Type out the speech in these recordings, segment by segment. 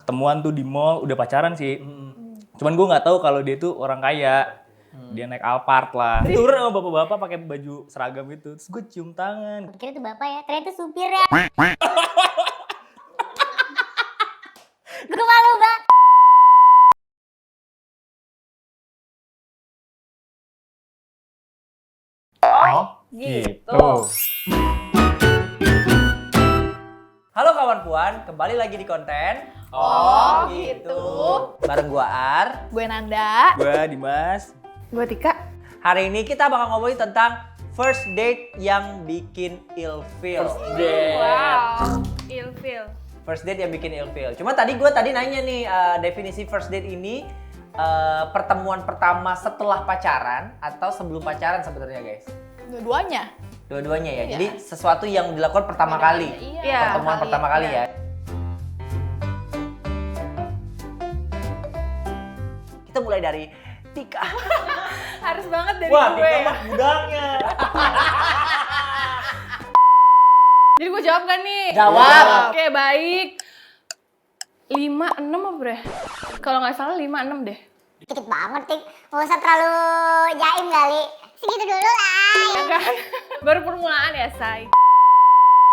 ketemuan tuh di mall, udah pacaran sih. Cuman gue nggak tahu kalau dia tuh orang kaya. Dia naik Alphard lah. Turun sama bapak-bapak pakai baju seragam gitu. Terus gue cium tangan. Pikir itu bapak ya, ternyata supir ya. Gue malu banget. Oh, gitu. Halo kawan puan, kembali lagi di konten. Oh, gitu. Bareng gua Ar. Gue Nanda. Gue Dimas. Gue Tika. Hari ini kita bakal ngomongin tentang first date yang bikin ilfeel. Wow, ilfeel. First date yang bikin ilfeel. Cuma gue tadi nanya nih definisi first date ini pertemuan pertama setelah pacaran atau sebelum pacaran sebenarnya guys? Dua-duanya. Dua-duanya ya. Iya. Jadi sesuatu yang dilakukan pertama kali. Iya. Pertemuan pertama kali ya. Kita mulai dari Tika. Harus banget dari Wah, gue. Tika mah gudangnya. Jadi gue jawab kan nih? Jawab. Oke, baik. 5-6 apa bre? Kalau nggak salah 5-6 deh. Dikit banget, Tik. Nggak usah terlalu jaim kali. Segitu dulu lah. Ya kan? Baru permulaan ya, say.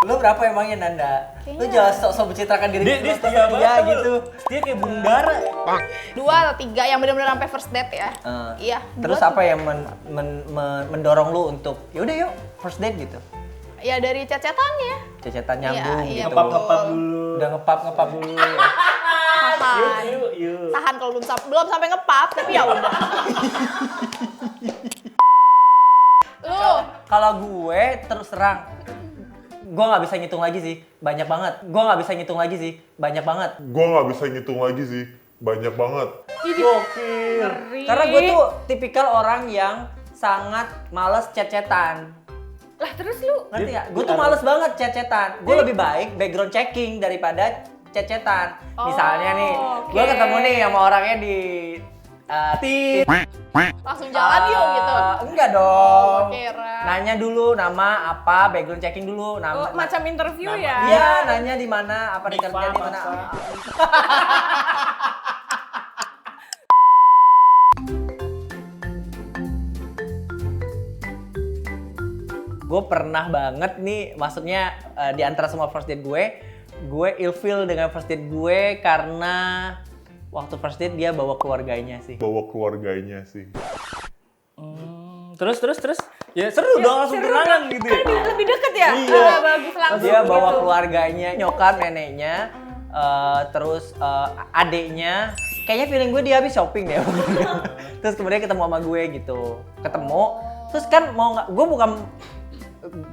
Lu berapa emangnya Nanda? Lu jangan sok-sok mencitrakan diri Dia lu setia seperti banget dia tuh. gitu. Dia kayak burung dara. 2 atau 3 yang benar-benar sampai first date ya. Iya. Terus 2, apa yang mendorong lu untuk yaudah yuk first date gitu? Ya dari chat-chatan ya. Cecetan nyambung Iya, gitu. Ngepap-ngepap dulu. Udah ngepap dulu ya. Tahan. Yuk. Tahan kalau belum sampai ngepap, tapi ya udah. Lu Kalau gue terus terang gue nggak bisa ngitung lagi sih, banyak banget. Gue nggak bisa ngitung lagi sih, banyak banget. Gue nggak bisa ngitung lagi sih, banyak banget. Gokil. Karena gue tuh tipikal orang yang sangat males chat-chatan. lah terus lu Ngerti gak? Gue tuh males banget chat-chatan. Gue lebih baik background checking daripada chat-chatan. Misalnya nih, gue oke. ketemu nih sama orangnya di langsung jalan yuk gitu. Enggak dong. Kira. Nanya dulu nama apa, background checking dulu nama. Macam interview ya. Iya, nanya di mana, apa di kerja di mana. Gue pernah banget nih, maksudnya di antara semua first date gue ilfeel dengan first date gue karena waktu first date dia bawa keluarganya sih. Bawa keluarganya sih. Terus. Ya seru dong, langsung kenalan gitu ya. Lebih deket ya? Iya. Bagus langsung Dia bawa gitu. keluarganya, nyokap, neneknya, terus adeknya. Kayaknya feeling gue dia habis shopping deh. Terus kemudian ketemu sama gue gitu. Ketemu, terus kan gue bukan,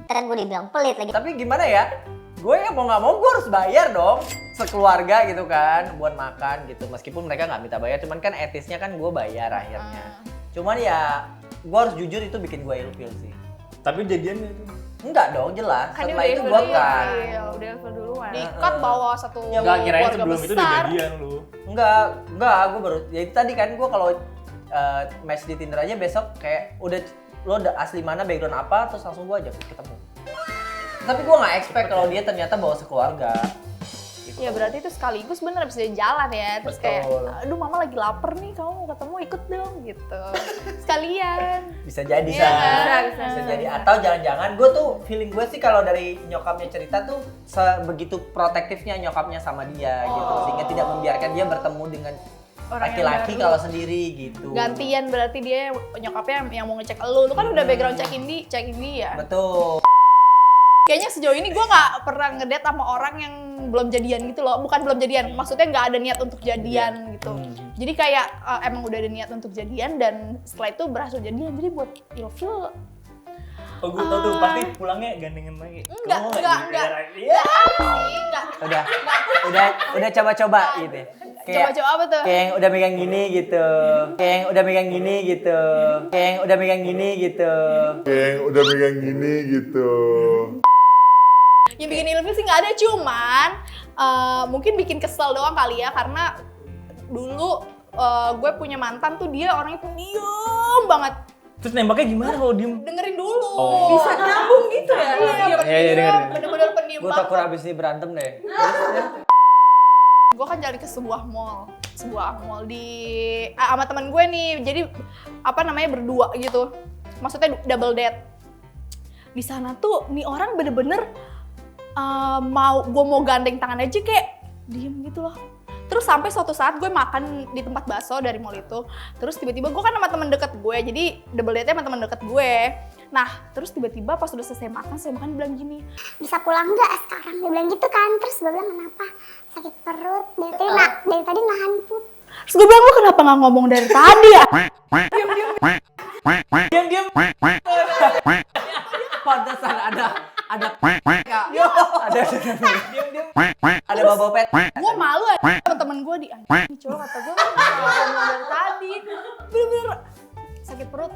Ntar gue dibilang pelit lagi. tapi gimana ya? Gue ya mau nggak mau gue harus bayar dong. Sekeluarga gitu kan, buat makan gitu. Meskipun mereka nggak minta bayar, cuman kan etisnya kan gue bayar akhirnya. Cuman ya, gue harus jujur itu bikin gue ilfeel sih. Tapi jadian itu. Enggak dong, jelas. Kan Setelah udah itu ilfeel gue duluan. kan. Iya, udah ilfeel duluan. Diikat bawa satu Enggak, kirain keluarga sebelum itu udah besar. jadian lu. Enggak, gue baru, jadi tadi kan gue kalau match di Tinder aja besok kayak lo udah asli mana, background apa, terus langsung gue ajak ketemu. Tapi gue nggak expect kalau dia ternyata bawa sekeluarga. Gitu. Ya berarti itu sekaligus bener bisa jalan ya. Terus kayak, Betul. aduh mama lagi lapar nih, kamu mau ketemu ikut dong gitu. Sekalian. Bisa jadi Iya, San. bisa. Jadi atau jangan-jangan gue tuh feeling gue sih kalau dari nyokapnya cerita tuh sebegitu protektifnya nyokapnya sama dia gitu, sehingga tidak membiarkan dia bertemu dengan Orang yang laki-laki baru. kalau sendiri gitu. Gantian berarti dia nyokapnya yang mau ngecek lu. Lu kan udah background checkin dia. Betul. Kayaknya sejauh ini gue nggak pernah ngedate sama orang yang belum jadian gitu loh. Bukan belum jadian, maksudnya nggak ada niat untuk jadian gitu. Jadi kayak emang udah ada niat untuk jadian dan setelah itu berhasil jadian. Jadi buat ilfeel Oh gue tau tuh, pasti pulangnya gandengan lagi. Enggak. Iya. Enggak. Udah coba-coba gitu. Kayak Coba-coba apa tuh? kayak yang udah megang gini gitu. Kayak yang udah megang gini gitu. Kayak yang udah megang gini gitu. Kayak yang udah megang gini gitu. Yang bikin ilfeel sih nggak ada, cuman mungkin bikin kesel doang kali ya, karena dulu gue punya mantan tuh dia orangnya pendiam banget. Terus nembaknya gimana kalau diem? Dengerin dulu. Oh. Bisa nyambung gitu ya. Iya, Iya, dengerin. bener-bener pendiam Gue banget. takut abis ini berantem deh. Gue kan jalan ke sebuah mall di sama teman gue nih. Jadi berdua gitu. Maksudnya double date. Di sana tuh nih orang bener-bener gue mau gandeng tangan aja kayak diem gitu loh. Terus sampai suatu saat gue makan di tempat bakso dari mall itu. Terus tiba-tiba gue kan sama teman deket gue, jadi double date-nya sama teman deket gue. Nah, terus tiba-tiba pas udah selesai makan, saya makan bilang gini, Bisa pulang nggak sekarang? Dia bilang gitu kan. Terus gue bilang kenapa? Sakit perut. Dari tadi nahan put. terus gue bilang lu kenapa nggak ngomong dari tadi ya? Diam. Pantesan ada bau pet. Gue malu ya sama temen gue di anjing cowok kata gue ngomong dari tadi. Bener-bener sakit perut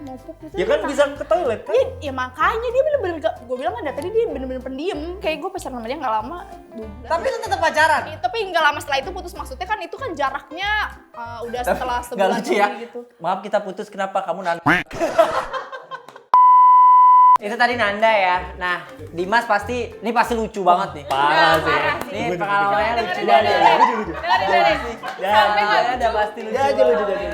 mau pup gitu. Ya kan bisa ke toilet kan? Ya makanya dia bener-bener gue bilang kan dari tadi dia bener-bener pendiam. Kayak gue pacaran sama dia nggak lama 2 bulan. Tapi lu tetap pacaran. Tapi nggak lama setelah itu putus, maksudnya kan itu kan jaraknya udah setelah Nggak sebulan lucu ya. gitu. Maaf kita putus, kenapa kamu Nanda? Itu tadi Nanda ya. Nah, Dimas ini pasti lucu banget nih. Parah sih. Ini pengalamannya lucu Dengerin. banget. Sampai nggak Ada pasti lucu.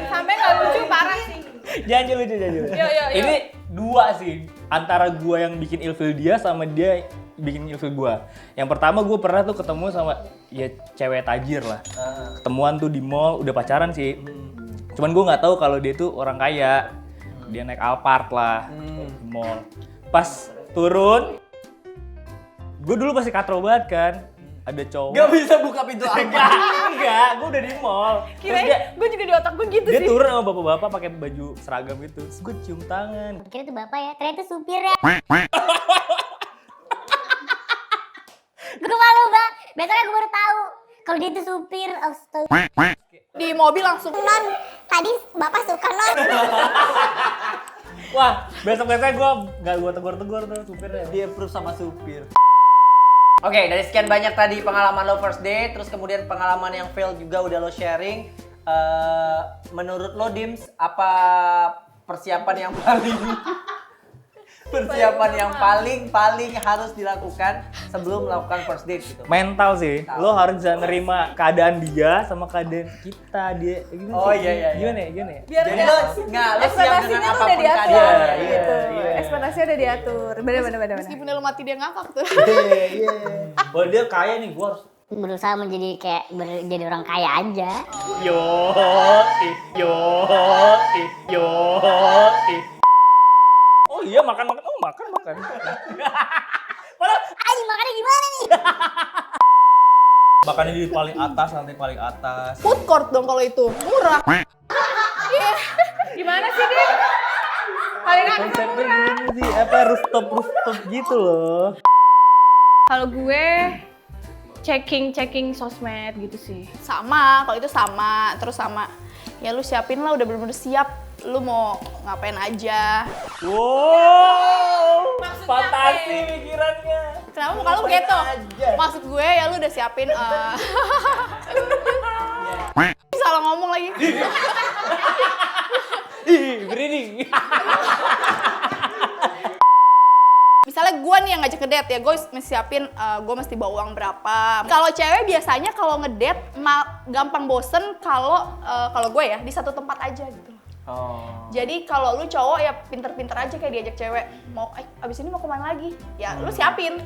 sampai nggak lucu parah sih. Jangan lucu. Yo. Ini dua sih, antara gua yang bikin ilfil dia sama dia bikin ilfil gua. Yang pertama gua pernah tuh ketemu sama ya cewek tajir lah. Ketemuan tuh di mall, udah pacaran sih. Cuman gua nggak tahu kalau dia tuh orang kaya. Dia naik Alphard lah di mall. Pas turun, gue dulu masih katro banget kan. Ada cowok. Gak bisa buka pintu Enggak, gue udah di mall. Terus Kirain gue juga di otak gue gitu dia sih. turun sama bapak-bapak pakai baju seragam gitu. Terus gue cium tangan. Kira itu bapak ya. Ternyata supir ya. Gue malu bang. Besoknya gue baru tahu kalau dia itu supir. Astaga. Di mobil langsung Non, tadi bapak suka non. Wah, besok-besoknya gue tegur-tegur tuh supirnya. Dia approve sama supir. Oke, dari sekian banyak tadi pengalaman lo first date, terus kemudian pengalaman yang fail juga udah lo sharing. Menurut lo Dims, apa persiapan yang paling harus dilakukan sebelum melakukan first date gitu? Mental sih, lo harus bisa nerima keadaan dia sama keadaan kita. Dia gimana Oh, sih? iya. Gimana ya? biar Jadi dia lo siap dengan ekspektasinya tuh udah apapun diatur keadaan. gitu. Iya. Ekspektasinya udah diatur. Bener. meskipun dia mati dia ngakak tuh. Wah, dia kaya nih, gue harus Berusaha menjadi jadi orang kaya aja. yo. Oh iya, makan. Ay, makannya gimana nih? Makannya di paling atas, lantai paling atas. Food court dong kalau itu murah. Gimana sih dia? Paling atas Konsepnya gini sih, rooftop gitu loh. kalau gue checking sosmed gitu sih. Sama, kalau itu sama, terus sama. Ya lu siapin lah, udah bener-bener siap. Lu mau ngapain aja. Wow, fantasi pikirannya. Kenapa muka lu gitu? Maksud gue ya lu udah siapin salah ngomong lagi. Ih, breeding. Misalnya gue nih yang ngajak ngedate ya, gue mesti siapin gue mesti bawa uang berapa. Kalau cewek biasanya kalau ngedate gampang bosen kalau gue ya di satu tempat aja gitu. Oh. Jadi kalau lu cowok ya pinter-pinter aja kayak diajak cewek. Mau abis ini mau kemana lagi? Ya lu siapin.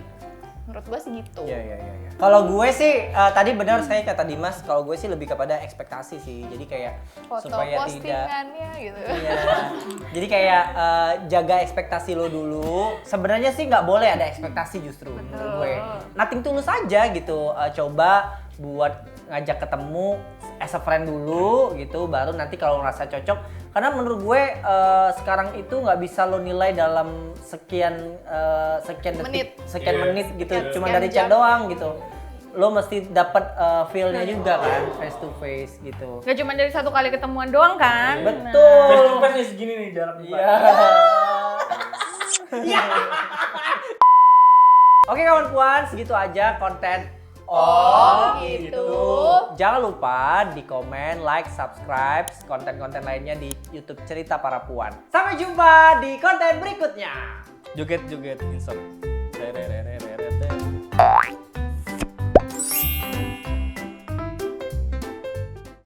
Menurut gue sih gitu. Iya. Kalau gue sih tadi benar saya kata Dimas, kalau gue sih lebih kepada ekspektasi sih. Jadi kayak Foto supaya tidak postingannya gitu. Iya. Jadi kayak jaga ekspektasi lo dulu. Sebenarnya sih nggak boleh ada ekspektasi justru menurut gue. Nothing tulus aja gitu. Coba buat ngajak ketemu as a friend dulu gitu, baru nanti kalau ngerasa cocok. Karena menurut gue sekarang itu nggak bisa lo nilai dalam sekian detik, sekian menit gitu, cuma sekian dari chat jam. doang gitu. Lo mesti dapat feel-nya juga kan, face to face gitu. Gak cuma dari satu kali ketemuan doang kan? Betul. Face segini nih jaraknya. Iya. Oke kawan-kawan, segitu aja konten gitu. Jangan lupa di komen, like, subscribe konten-konten lainnya di YouTube Cerita Para Puan. Sampai jumpa di konten berikutnya. Joget insert.